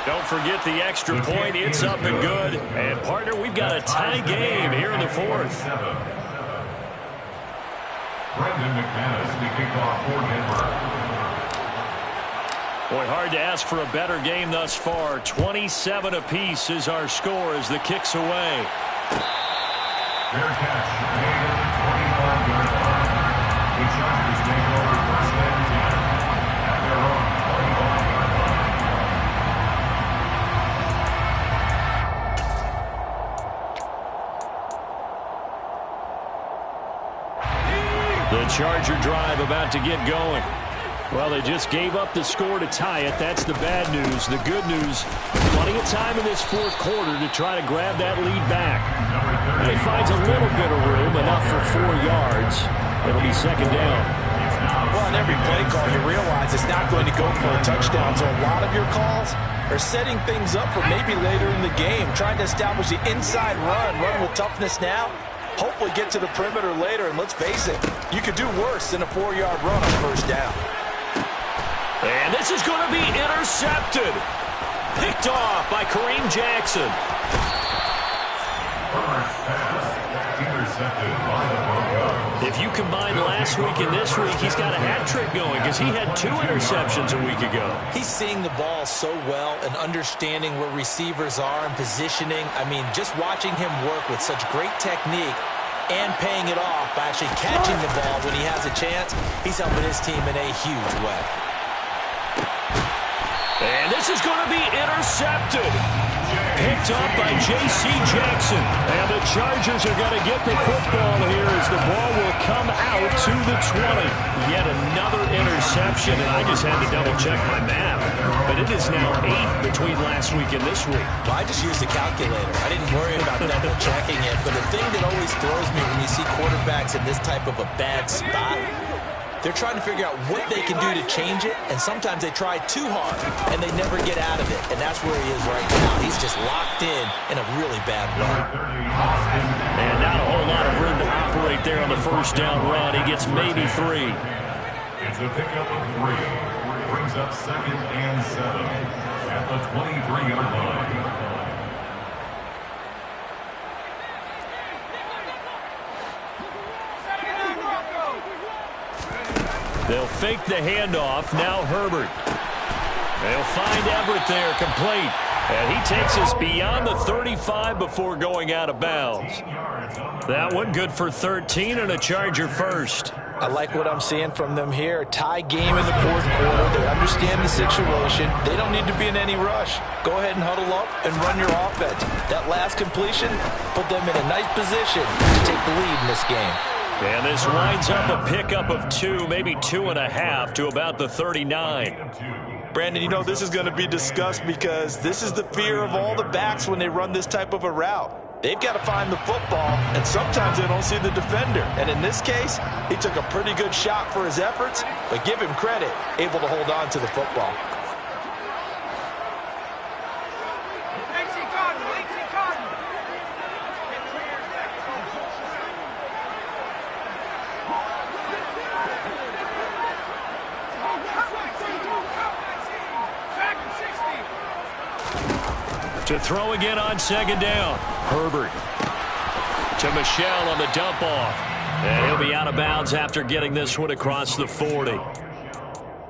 Don't forget the extra point. It's up and good. And, partner, we've got a tie game here in the 4th. Brendan McManus, the kickoff for Denver. Boy, hard to ask for a better game thus far. 27 apiece is our score as the kick's away. Fair catch made at the 25-yard line. The Chargers take over 1st and 10 at their own 25-yard line. The Charger drive about to get going. Well, they just gave up the score to tie it. That's the bad news. The good news, plenty of time in this fourth quarter to try to grab that lead back. And he finds a little bit of room, enough for 4 yards. It'll be second down. Well, on every play call, you realize it's not going to go for a touchdown. So a lot of your calls are setting things up for maybe later in the game, trying to establish the inside run with toughness now. Hopefully get to the perimeter later, and let's face it, you could do worse than a 4-yard run on first down. And this is going to be intercepted. Picked off by Kareem Jackson. First pass, intercepted by the Broncos. If you combine last week and this week, he's got a hat trick going because he had 2 interceptions a week ago. He's seeing the ball so well and understanding where receivers are and positioning. I mean, just watching him work with such great technique and paying it off by actually catching the ball when he has a chance, he's helping his team in a huge way. And this is going to be intercepted. Picked up by J.C. Jackson. And the Chargers are going to get the football here as the ball will come out to the 20. Yet another interception, and I just had to double-check my math. But it is now 8 between last week and this week. Well, I just used a calculator. I didn't worry about double-checking it. But the thing that always throws me when you see quarterbacks in this type of a bad spot, they're trying to figure out what they can do to change it, and sometimes they try too hard, and they never get out of it. And that's where he is right now. He's just locked in a really bad way. And not a whole lot of room to operate there on the first down run. He gets maybe 3. It's a pickup of 3. Brings up 2nd and 7 at the 23-yard line. They'll fake the handoff. Now Herbert. They'll find Everett there, complete. And he takes us beyond the 35 before going out of bounds. That one good for 13 and a Charger first. I like what I'm seeing from them here. Tie game in the fourth quarter. They understand the situation. They don't need to be in any rush. Go ahead and huddle up and run your offense. That last completion put them in a nice position to take the lead in this game. And this winds up a pickup of 2, maybe 2.5 to about the 39. Brandon, you know this is going to be discussed because this is the fear of all the backs when they run this type of a route. They've got to find the football, and sometimes they don't see the defender. And in this case, he took a pretty good shot for his efforts, but give him credit, able to hold on to the football. To throw again on second down. Herbert to Michelle on the dump off. And he'll be out of bounds after getting this one across the 40.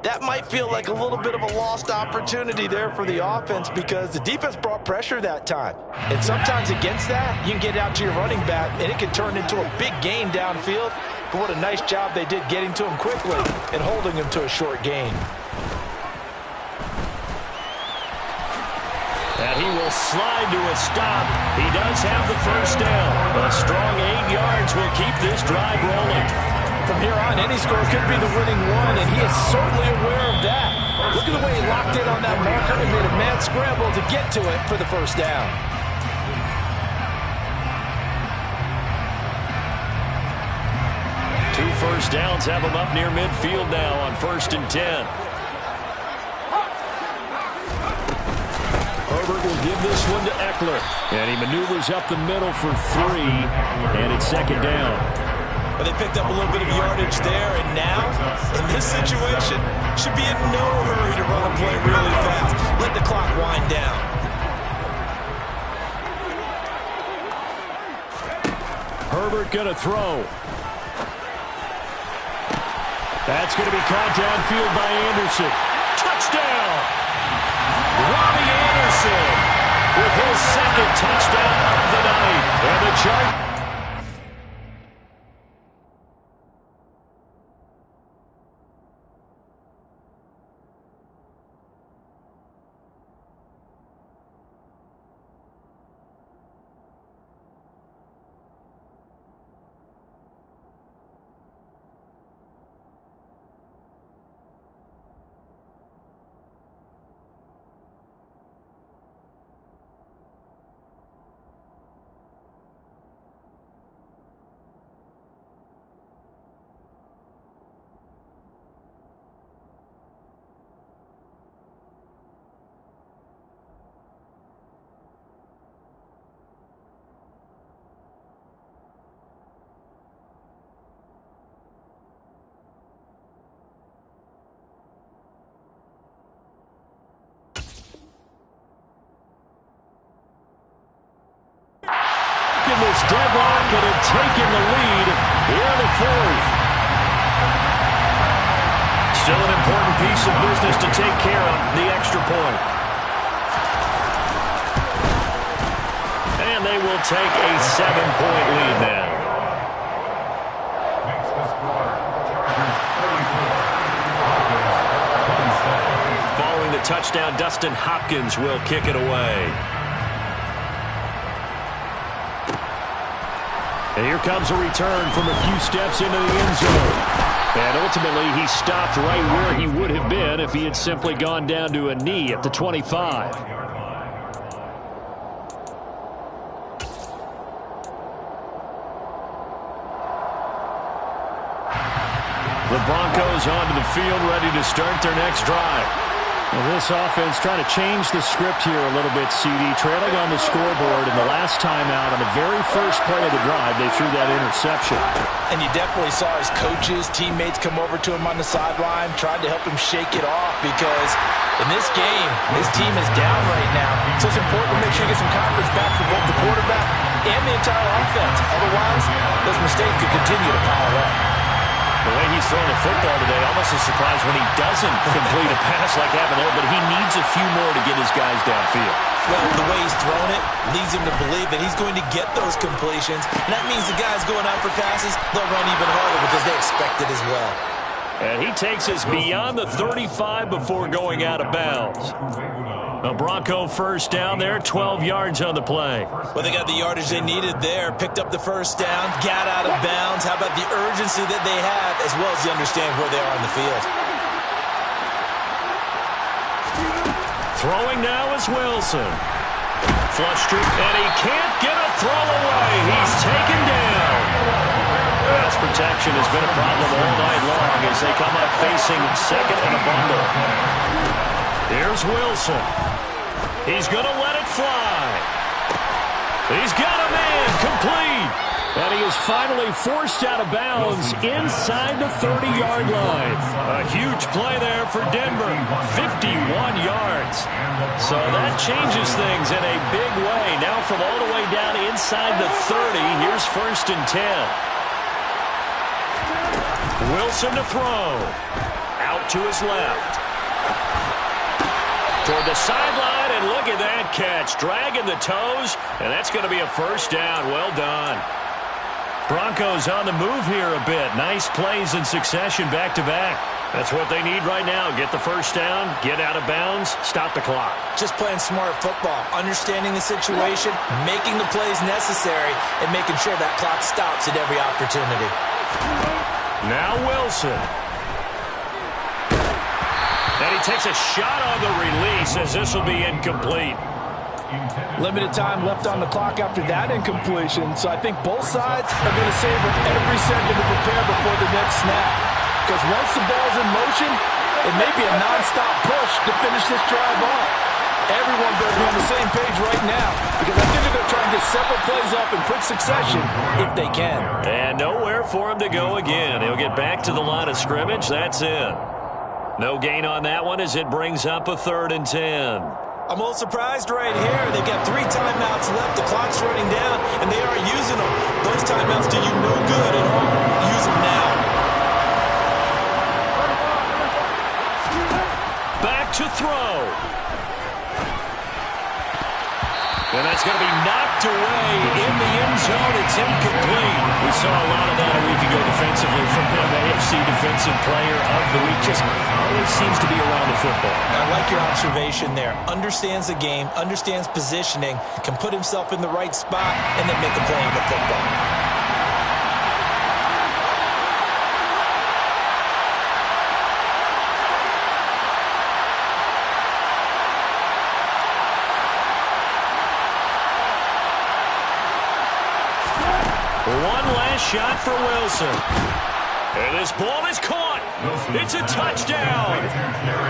That might feel like a little bit of a lost opportunity there for the offense because the defense brought pressure that time. And sometimes against that, you can get out to your running back, and it can turn into a big gain downfield. But what a nice job they did getting to him quickly and holding him to a short gain. And he will slide to a stop. He does have the first down. A strong 8 yards will keep this drive rolling. From here on, any score could be the winning one, and he is certainly aware of that. Look at the way he locked in on that marker and made a mad scramble to get to it for the first down. Two first downs have him up near midfield now on 1st and 10. Herbert will give this one to Eckler. And he maneuvers up the middle for 3. And it's second down. But they picked up a little bit of yardage there. And now, in this situation, should be in no hurry to run a play really fast. Let the clock wind down. Herbert going to throw. That's going to be caught downfield by Anderson. Touchdown! Robbie Anderson with his second touchdown of the night. And the Chargers. deadlock and have taken the lead here in the fourth. Still an important piece of business to take care of, the extra point. And they will take a 7-point lead now. Makes the score. Chargers 34. Broncos 27. Following the touchdown, Dustin Hopkins will kick it away. And here comes a return from a few steps into the end zone. And ultimately, he stopped right where he would have been if he had simply gone down to a knee at the 25. The Broncos onto the field, ready to start their next drive. Well, this offense trying to change the script here a little bit, CD. Trailing on the scoreboard, and the last time out on the very first play of the drive, they threw that interception. And you definitely saw his coaches, teammates come over to him on the sideline, tried to help him shake it off because in this game, this team is down right now. So it's important to make sure you get some confidence back for both the quarterback and the entire offense. Otherwise, those mistakes could continue to pile up. The way he's throwing the football today, almost a surprise when he doesn't complete a pass like having there, but he needs a few more to get his guys downfield. Well, the way he's thrown it leads him to believe that he's going to get those completions. And that means the guys going out for passes, they'll run even harder because they expect it as well. And he takes us beyond the 35 before going out of bounds. A Bronco first down there, 12 yards on the play. Well, they got the yardage they needed there, picked up the first down, got out of bounds. How about the urgency that they have, as well as the understand where they are on the field. Throwing now is Wilson. Flush streak, and he can't get a throw away. He's taken down. Pass protection has been a problem all night long as they come up facing second and a bundle. Here's Wilson. He's going to let it fly. He's got a man complete. And he is finally forced out of bounds inside the 30-yard line. A huge play there for Denver. 51 yards. So that changes things in a big way. Now from all the way down inside the 30, here's 1st and 10. Wilson to throw. Out to his left. Toward the sideline, and look at that catch. Dragging the toes, and that's going to be a first down. Well done. Broncos on the move here a bit. Nice plays in succession back-to-back. That's what they need right now. Get the first down, get out of bounds, stop the clock. Just playing smart football, understanding the situation, making the plays necessary, and making sure that clock stops at every opportunity. Now Wilson. And he takes a shot on the release as this will be incomplete. Limited time left on the clock after that incompletion, so I think both sides are going to savor every second to prepare before the next snap. Because once the ball's in motion, it may be a non-stop push to finish this drive off. Everyone better be on the same page right now because I think they're going to try and get several plays up in quick succession if they can. And nowhere for him to go again. He'll get back to the line of scrimmage. That's it. No gain on that one as it brings up a 3rd and 10. I'm a little surprised right here. They've got 3 timeouts left. The clock's running down, and they are using them. Those timeouts do you no good at all. Use them now. Back to throw. And that's going to be knocked away in the end zone. It's incomplete. We saw a lot of that a week ago defensively from him. AFC Defensive Player of the Week. Just always seems to be around the football. I like your observation there. Understands the game, understands positioning, can put himself in the right spot, and then make a play on the football. One last shot for Wilson. And this ball is caught. It's a touchdown.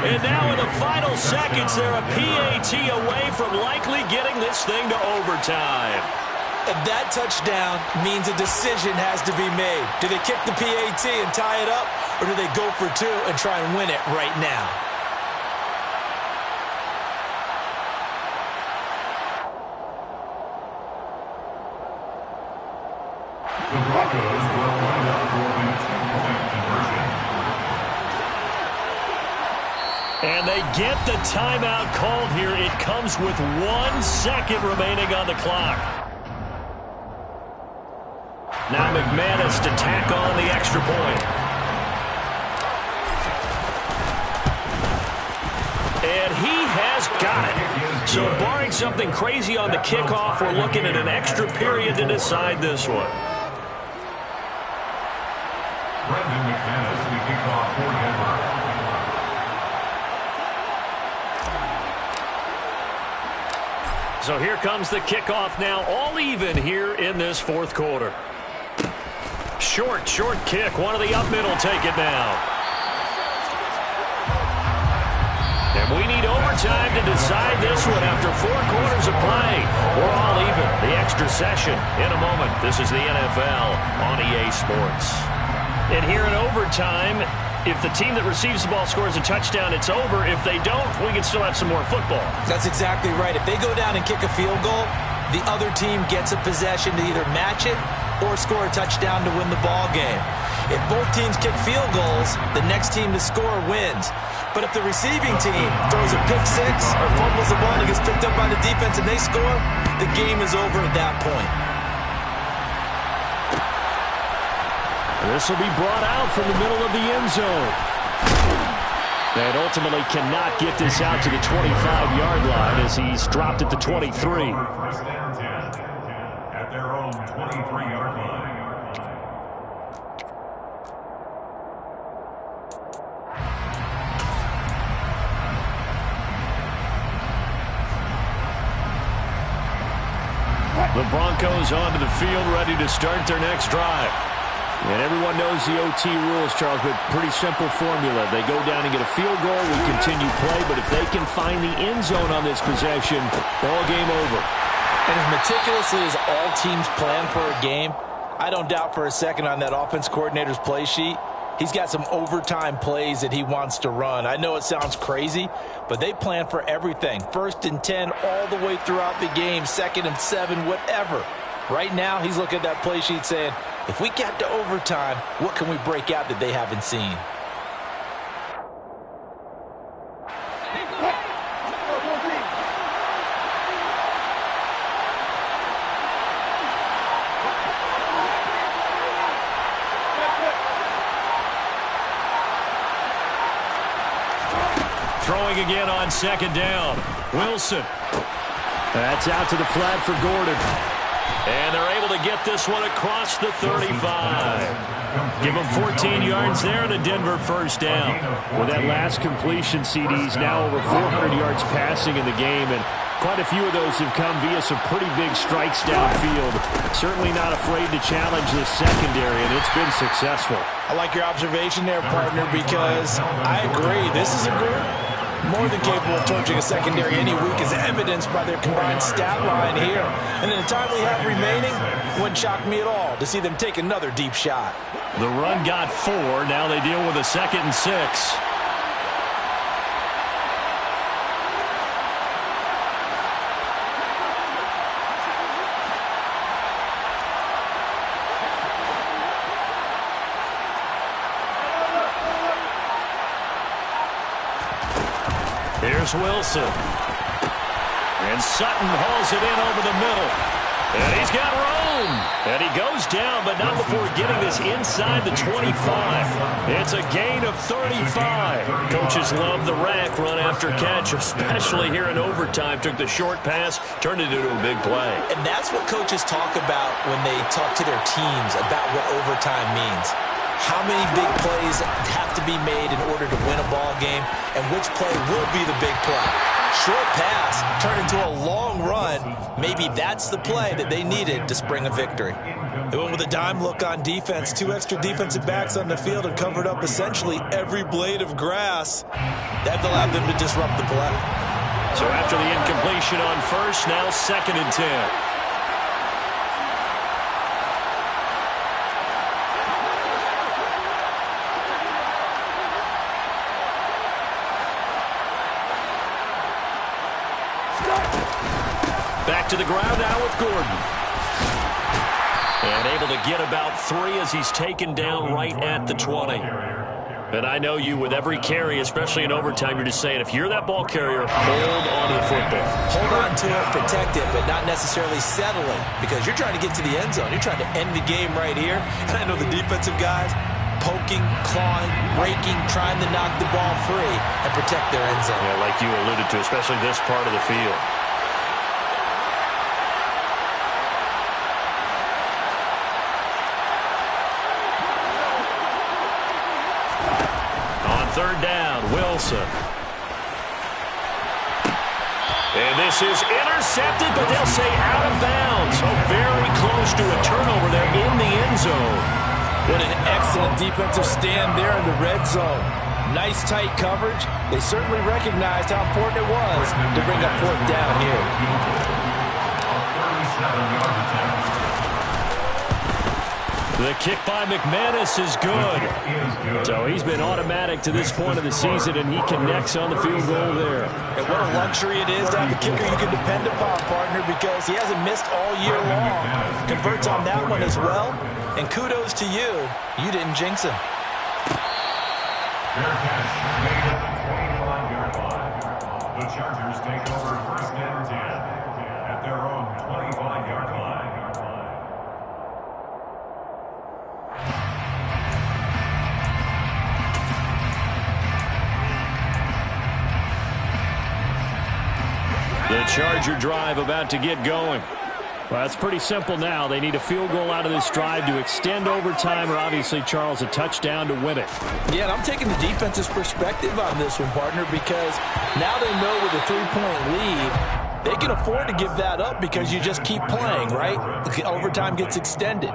And now in the final seconds, they're a PAT away from likely getting this thing to overtime. And that touchdown means a decision has to be made. Do they kick the PAT and tie it up, or do they go for 2 and try and win it right now? Broncos will line up for the two-point conversion. And they get the timeout called here. It comes with 1 second remaining on the clock. Now McManus to tack on the extra point. And he has got it. So barring something crazy on the kickoff, we're looking at an extra period to decide this one. Brendan McManus, the kickoff for Denver. So here comes the kickoff now, all even here in this fourth quarter. Short kick. One of the up middle take it now. And we need overtime to decide this one after 4 quarters of play. We're all even. The extra session in a moment. This is the NFL on EA Sports. And here in overtime, if the team that receives the ball scores a touchdown, it's over. If they don't, we can still have some more football. That's exactly right. If they go down and kick a field goal, the other team gets a possession to either match it or score a touchdown to win the ball game. If both teams kick field goals, the next team to score wins. But if the receiving team throws a pick six or fumbles the ball and it gets picked up by the defense and they score, the game is over at that point. This will be brought out from the middle of the end zone. And ultimately cannot get this out to the 25-yard line as he's dropped at the 23. First and 10 at their own 23-yard line. The Broncos onto the field, ready to start their next drive. And everyone knows the OT rules, Charles, but pretty simple formula. They go down and get a field goal, we continue play, but if they can find the end zone on this possession, ball game over. And as meticulously as all teams plan for a game, I don't doubt for a second on that offense coordinator's play sheet, he's got some overtime plays that he wants to run. I know it sounds crazy, but they plan for everything. 1st and 10 all the way throughout the game, 2nd and 7, whatever. Right now, he's looking at that play sheet saying, if we get to overtime, what can we break out that they haven't seen? Throwing again on 2nd down. Wilson. That's out to the flat for Gordon. And they're able to get this one across the 35. Give them 14 yards there and a Denver first down. With that last completion, CD's now over 400 yards passing in the game, and quite a few of those have come via some pretty big strikes downfield. Certainly not afraid to challenge this secondary, and it's been successful. I like your observation there, partner, because I agree. This is a group more than capable of torching a secondary any week, as evidenced by their combined stat line here. And in the time we have remaining, it wouldn't shock me at all to see them take another deep shot. The run got 4. Now they deal with a 2nd and 6. Here's Wilson. And Sutton hauls it in over the middle. And he's got room. And he goes down, but not before getting this inside the 25. It's a gain of 35. Coaches love the rack run after catch, especially here in overtime. Took the short pass, turned it into a big play. And that's what coaches talk about when they talk to their teams about what overtime means. How many big plays have to be made in order to win a ball game, and which play will be the big play? Short pass turned into a long run. Maybe that's the play that they needed to spring a victory. They went with a dime look on defense. 2 extra defensive backs on the field and covered up essentially every blade of grass. That allowed them to disrupt the play. So after the incompletion on first, now 2nd and 10. Back to the ground now with Gordon. And able to get about 3 as he's taken down right at the 20. And I know you, with every carry, especially in overtime, you're just saying, if you're that ball carrier, hold on to the football. Hold on to it, protect it, but not necessarily settling, because you're trying to get to the end zone. You're trying to end the game right here. And I know the defensive guys, poking, clawing, raking, trying to knock the ball free and protect their end zone. Yeah, like you alluded to, especially this part of the field. Third down, Wilson. And this is intercepted, but they'll say out of bounds. So very close to a turnover there in the end zone. What an excellent defensive stand there in the red zone. Nice tight coverage. They certainly recognized how important it was to bring up fourth down here. The kick by McManus is good. So he's been automatic to this point of the season, and he connects on the field goal there. And what a luxury it is to have a kicker you can depend upon, partner, because he hasn't missed all year long. Converts on that one as well. And kudos to you. You didn't jinx him. Fair catch made at the 25-yard line. The Chargers take over first and 10 at their own 25-yard line. The Charger drive about to get going. Well, it's pretty simple now. They need a field goal out of this drive to extend overtime, or obviously, Charles, a touchdown to win it. Yeah, and I'm taking the defense's perspective on this one, partner, because now they know with a 3-point lead, they can afford to give that up because you just keep playing, right? The overtime gets extended.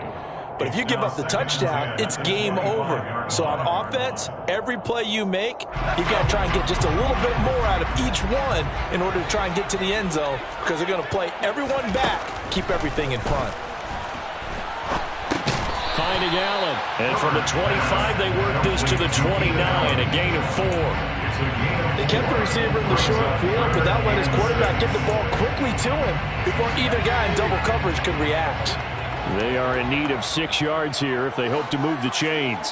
But if you give up the touchdown, it's game over. So on offense, every play you make, you've got to try and get just a little bit more out of each one in order to try and get to the end zone, because they're going to play everyone back, keep everything in front. Finding Allen. And from the 25, they work this to the 29, a gain of 4. They kept the receiver in the short field, but that let his quarterback get the ball quickly to him before either guy in double coverage could react. They are in need of 6 yards here if they hope to move the chains.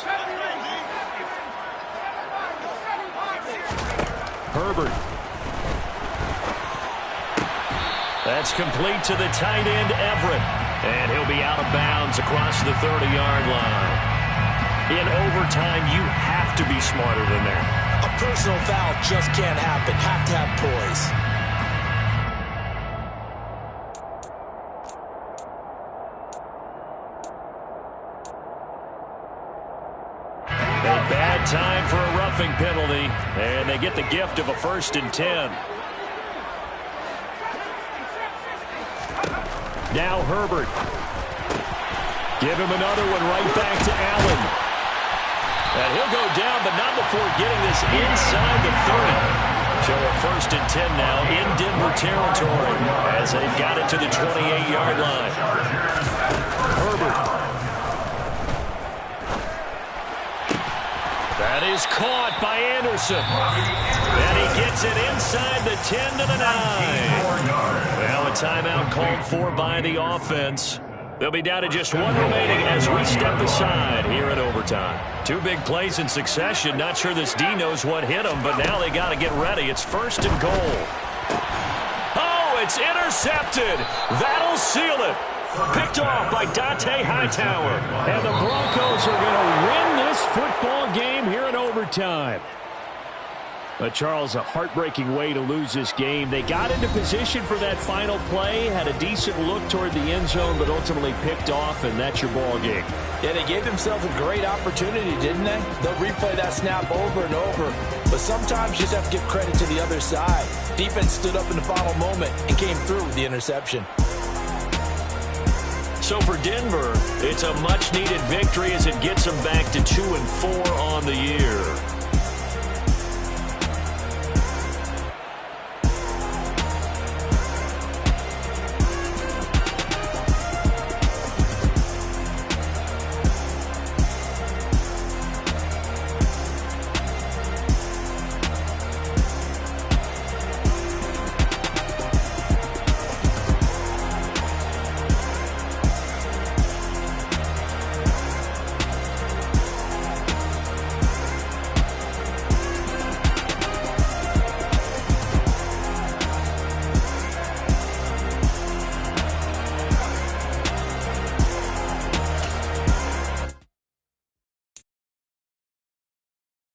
Herbert. That's complete to the tight end, Everett. And he'll be out of bounds across the 30-yard line. In overtime, you have to be smarter than that. A personal foul just can't happen. Have to have poise. Bad time for a roughing penalty, and they get the gift of a 1st and 10. Now Herbert. Give him another one right back to Allen. And he'll go down, but not before getting this inside the 30. So a 1st and 10 now in Denver territory as they've got it to the 28-yard line. Herbert. That is caught by Anderson. And he gets it inside the 10 to the 9. Well, a timeout called for by the offense. They'll be down to just 1 remaining as we step aside here in overtime. 2 big plays in succession. Not sure this D knows what hit them, but now they got to get ready. It's 1st and goal. Oh, it's intercepted. That'll seal it. Picked off by Dante Hightower. And the Broncos are going to win this football game here in overtime. But, Charles, a heartbreaking way to lose this game. They got into position for that final play, had a decent look toward the end zone, but ultimately picked off, and that's your ball game. Yeah, they gave themselves a great opportunity, didn't they? They'll replay that snap over and over. But sometimes you just have to give credit to the other side. Defense stood up in the final moment and came through with the interception. So for Denver, it's a much-needed victory as it gets them back to 2-4 on the year.